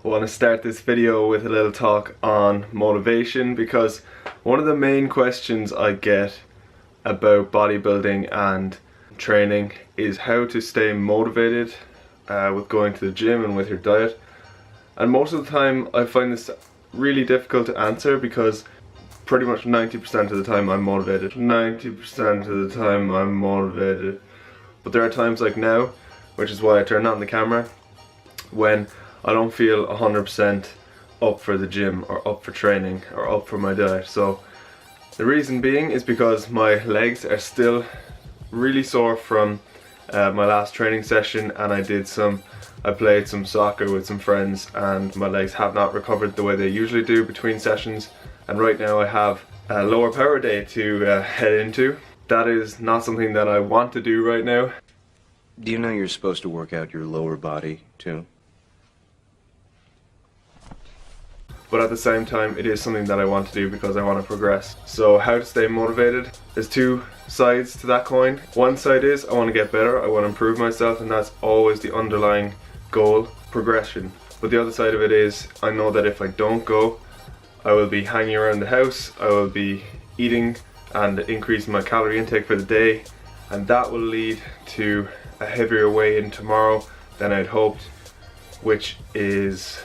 I want to start this video with a little talk on motivation, because one of the main questions I get about bodybuilding and training is how to stay motivated with going to the gym and with your diet. And most of the time I find this really difficult to answer, because pretty much 90% of the time I'm motivated. 90% of the time I'm motivated. But there are times like now, which is why I turned on the camera, when I don't feel 100% up for the gym or up for training or up for my diet. So the reason being is because my legs are still really sore from my last training session, and I played some soccer with some friends, and my legs have not recovered the way they usually do between sessions. And right now I have a lower power day to head into. That is not something that I want to do right now. Do you know you're supposed to work out your lower body too? But at the same time, it is something that I want to do because I want to progress. So how to stay motivated? There's two sides to that coin. One side is I want to get better, I want to improve myself, and that's always the underlying goal, progression. But the other side of it is I know that if I don't go, I will be hanging around the house, I will be eating and increasing my calorie intake for the day, and that will lead to a heavier weigh-in tomorrow than I'd hoped, which is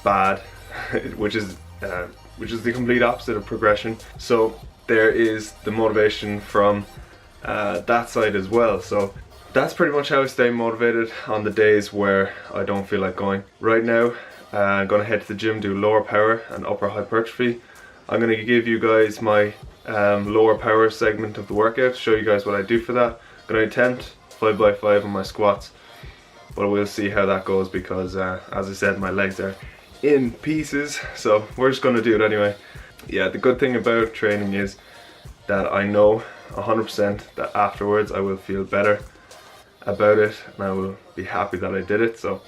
bad. which is the complete opposite of progression. So there is the motivation from that side as well. So that's pretty much how I stay motivated on the days where I don't feel like going. Right now I'm going to head to the gym, do lower power and upper hypertrophy. I'm going to give you guys my lower power segment of the workout, show you guys what I do for that. I'm going to attempt 5x5 on my squats, but we'll see how that goes, because as I said, my legs are in pieces, so we're just going to do it anyway. Yeah, the good thing about training is that I know 100% that afterwards I will feel better about it, and I will be happy that I did it. So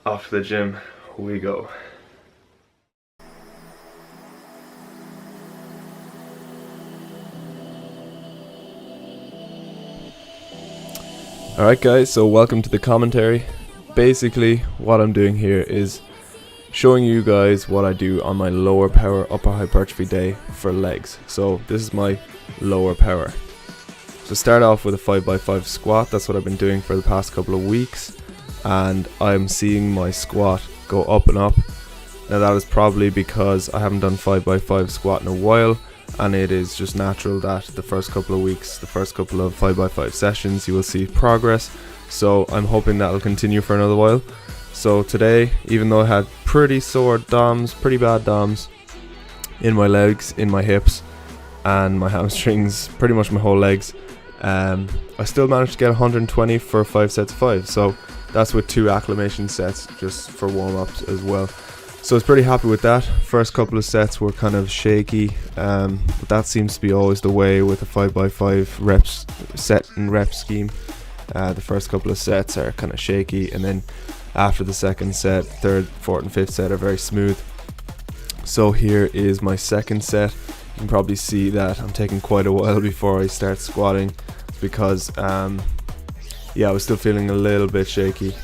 off to the gym we go. Alright guys, so welcome to the commentary. Basically what I'm doing here is showing you guys what I do on my lower power upper hypertrophy day for legs. So this is my lower power. So start off with a 5x5 squat. That's what I've been doing for the past couple of weeks, and I'm seeing my squat go up and up. Now that is probably because I haven't done 5x5 squat in a while, and it is just natural that the first couple of weeks, the first couple of 5x5 sessions, you will see progress. So I'm hoping that will continue for another while. So today, even though I had pretty sore DOMs, pretty bad DOMs in my legs, in my hips and my hamstrings, pretty much my whole legs, I still managed to get 120 for 5 sets of 5. So that's with 2 acclimation sets just for warm-ups as well. So I was pretty happy with that. First couple of sets were kind of shaky, but that seems to be always the way with a 5x5 reps set and rep scheme. The first couple of sets are kind of shaky, and then after the second set, third, fourth and fifth set are very smooth. So here is my second set. You can probably see that I'm taking quite a while before I start squatting, because yeah, I was still feeling a little bit shaky.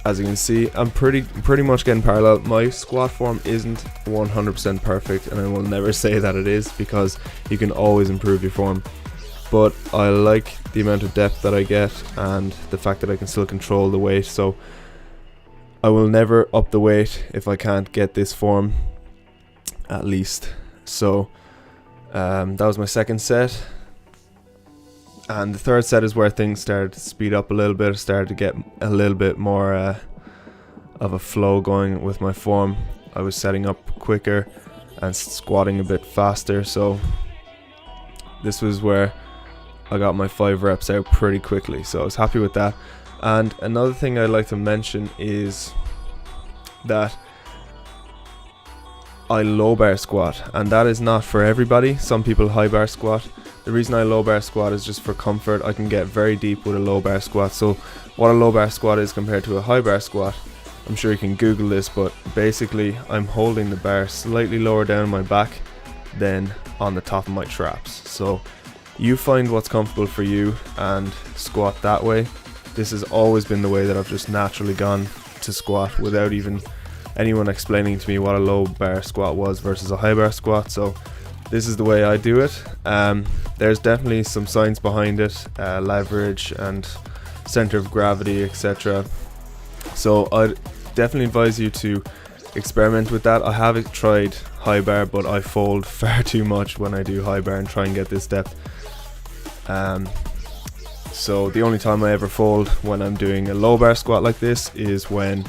As you can see, I'm pretty much getting parallel. My squat form isn't 100% perfect, and I will never say that it is, because you can always improve your form. But I like the amount of depth that I get and the fact that I can still control the weight. So I will never up the weight if I can't get this form, at least. So that was my second set. And the third set is where things started to speed up a little bit. I started to get a little bit more of a flow going with my form. I was setting up quicker and squatting a bit faster. So this was where I got my 5 reps out pretty quickly. So I was happy with that. And another thing I'd like to mention is that I low bar squat, and that is not for everybody. Some people high bar squat. The reason I low bar squat is just for comfort. I can get very deep with a low bar squat. So what a low bar squat is compared to a high bar squat, I'm sure you can Google this, but basically I'm holding the bar slightly lower down my back than on the top of my traps. So you find what's comfortable for you and squat that way. this has always been the way that I've just naturally gone to squat without even anyone explaining to me what a low bar squat was versus a high bar squat. So this is the way I do it. There's definitely some science behind it, leverage and center of gravity, etc. So I'd definitely advise you to experiment with that. I have tried high bar, but I fold far too much when I do high bar and try and get this depth. So the only time I ever fold when I'm doing a low bar squat like this is when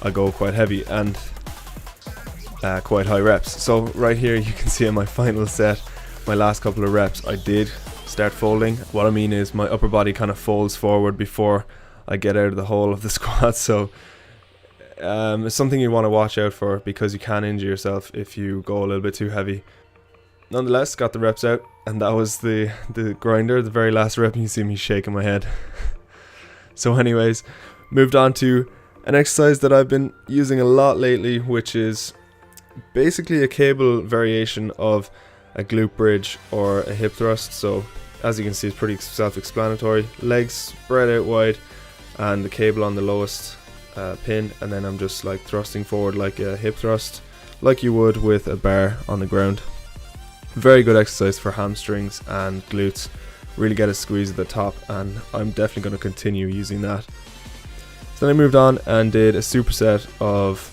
I go quite heavy and quite high reps. So right here you can see in my final set, my last couple of reps, I did start folding. What I mean is my upper body kind of folds forward before I get out of the hole of the squat. So it's something you want to watch out for, because you can injure yourself if you go a little bit too heavy. Nonetheless, got the reps out, and that was the grinder, the very last rep. You can see me shaking my head. So anyways, moved on to an exercise that I've been using a lot lately, which is basically a cable variation of a glute bridge or a hip thrust. So as you can see, it's pretty self-explanatory. Legs spread out wide and the cable on the lowest pin, and then I'm just like thrusting forward like a hip thrust, like you would with a bar on the ground. Very good exercise for hamstrings and glutes. Really get a squeeze at the top, and I'm definitely going to continue using that. So then I moved on and did a superset of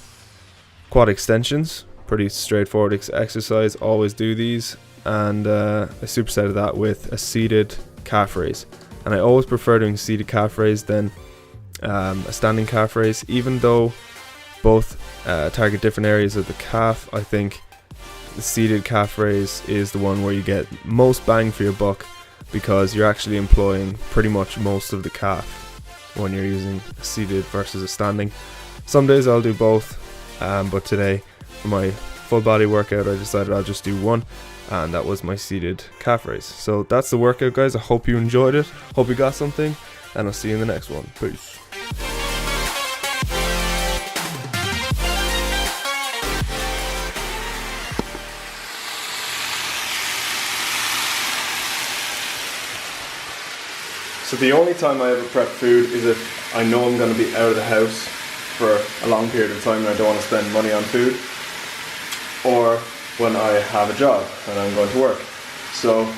quad extensions. Pretty straightforward exercise, always do these, and a superset of that with a seated calf raise. And I always prefer doing seated calf raise than a standing calf raise, even though both target different areas of the calf. I think the seated calf raise is the one where you get most bang for your buck, because you're actually employing pretty much most of the calf when you're using a seated versus a standing. Some days I'll do both, but today for my full body workout I decided I'll just do one, and that was my seated calf raise. So that's the workout, guys. I hope you enjoyed it, hope you got something, and I'll see you in the next one. Peace. So the only time I ever prep food is if I know I'm going to be out of the house for a long period of time and I don't want to spend money on food, or when I have a job and I'm going to work. So,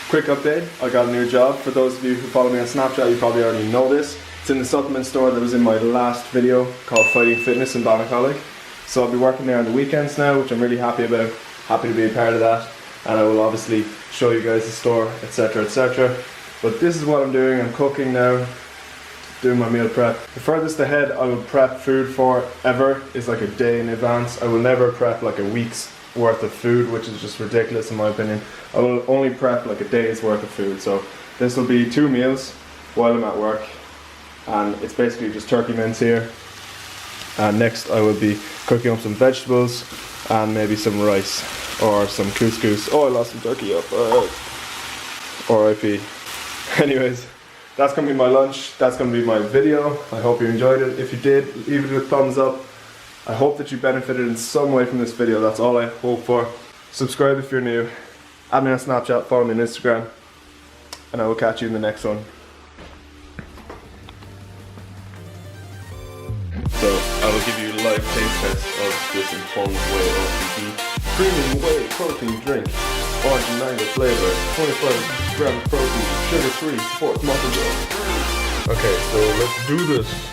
quick update, I got a new job. For those of you who follow me on Snapchat, you probably already know this. It's in the supplement store that was in my last video called Fighting Fitness in Ballincollig. So I'll be working there on the weekends now, which I'm really happy about. Happy to be a part of that, and I will obviously show you guys the store, etc, etc. But this is what I'm doing. I'm cooking now, doing my meal prep. The furthest ahead I will prep food for ever is like a day in advance. I will never prep like a week's worth of food, which is just ridiculous in my opinion. I will only prep like a day's worth of food. So this will be 2 meals while I'm at work, and it's basically just turkey mince here. And next I will be cooking up some vegetables and maybe some rice or some couscous. Oh, I lost some turkey up. R.I.P. Anyways, that's going to be my lunch, that's going to be my video. I hope you enjoyed it. If you did, leave it a thumbs up. I hope that you benefited in some way from this video, that's all I hope for. Subscribe if you're new, add me on Snapchat, follow me on Instagram, and I will catch you in the next one. So, I will give you a live taste test of this informed whey OCT premium whey protein drink. Orange and mango flavor, 25 grams protein, sugar free, supports muscle growth. Okay, so let's do this.